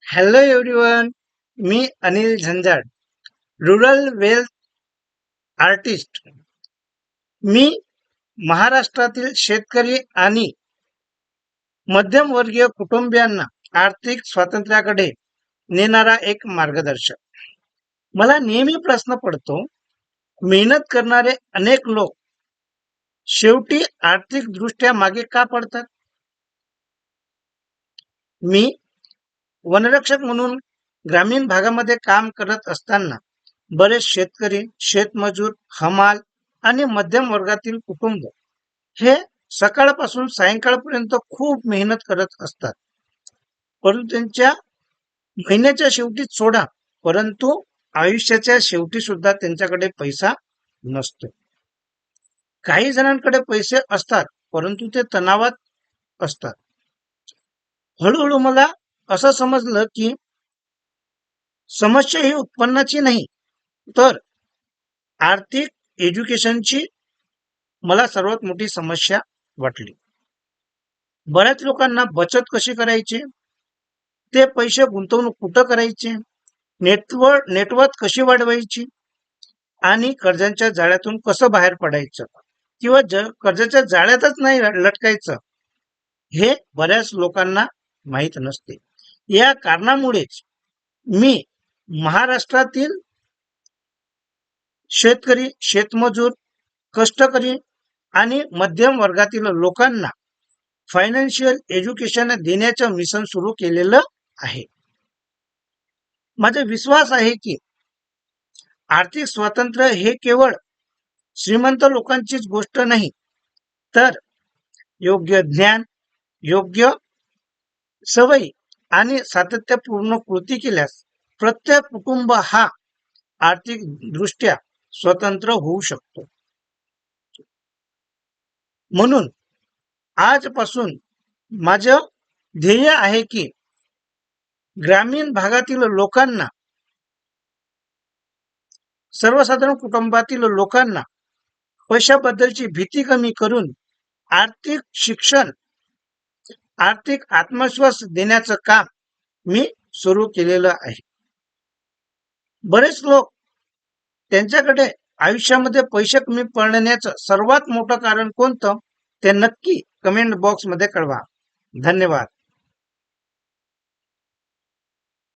Hello everyone. मी Anil Jhanjad, rural wealth artist. मी महाराष्ट्रातील शेतकरी आणि मध्यमवर्गीय कुटुंबियांना आर्थिक स्वातंत्र्याकडे नेणारा एक मार्गदर्शक. मला नेहमी प्रश्न पडतो, मेहनत करणारे अनेक लोक शेवटी आर्थिक दृष्ट्या मागे का पडतात? मी वनरक्षक म्हणून ग्रामीण भागामध्ये काम करत असताना बरेच शेतकरी, शेतमजूर, हमाल आणि मध्यम वर्गातील कुटुंब हे सकाळपासून सायंकाळपर्यंत खूप मेहनत करत असतात, परंतु त्यांच्या महिन्याच्या शेवटी सोडा, परंतु आयुष्याच्या शेवटी सुद्धा त्यांच्याकडे पैसा नसतो. काही जणांकडे पैसे असतात, परंतु ते तणावात असतात. हळूहळू मला असं समजलं की समस्या ही उत्पन्नाची नाही, तर आर्थिक एज्युकेशनची मला सर्वात मोठी समस्या वाटली. बऱ्याच लोकांना बचत कशी करायची, ते पैसे गुंतवणूक कुठं करायचे, नेटवर्थ कशी वाढवायची आणि कर्जांच्या जाळ्यातून कसं बाहेर पडायचं किंवा कर्जाच्या जाळ्यातच नाही लटकायचं, हे बऱ्याच लोकांना माहीत नसते. या कारणामुळेच मी महाराष्ट्रातील शेतकरी, शेतमजूर, कष्टकरी आणि मध्यम वर्गातील लोकांना फायनान्शियल एज्युकेशन देण्याचं मिशन सुरू केलेलं आहे. माझा विश्वास आहे की आर्थिक स्वातंत्र्य हे केवळ श्रीमंत लोकांचीच गोष्ट नाही, तर योग्य ज्ञान, योग्य सवयी आणि सातत्यपूर्ण कृती केल्यास प्रत्येक कुटुंब हा आर्थिक दृष्ट्या स्वतंत्र होऊ शकतो. म्हणून आजपासून माझं ध्येय आहे की ग्रामीण भागातील लोकांना, सर्वसाधारण कुटुंबातील लोकांना पैशाबद्दलची भीती कमी करून आर्थिक शिक्षण, आर्थिक आत्मविश्वास देण्याचं काम मी सुरू केलेलं आहे. बरेच लोक त्यांच्याकडे आयुष्यामध्ये पैसे कमी पडण्याचं सर्वात मोठं कारण कोणतं, ते नक्की कमेंट बॉक्समध्ये कळवा. धन्यवाद.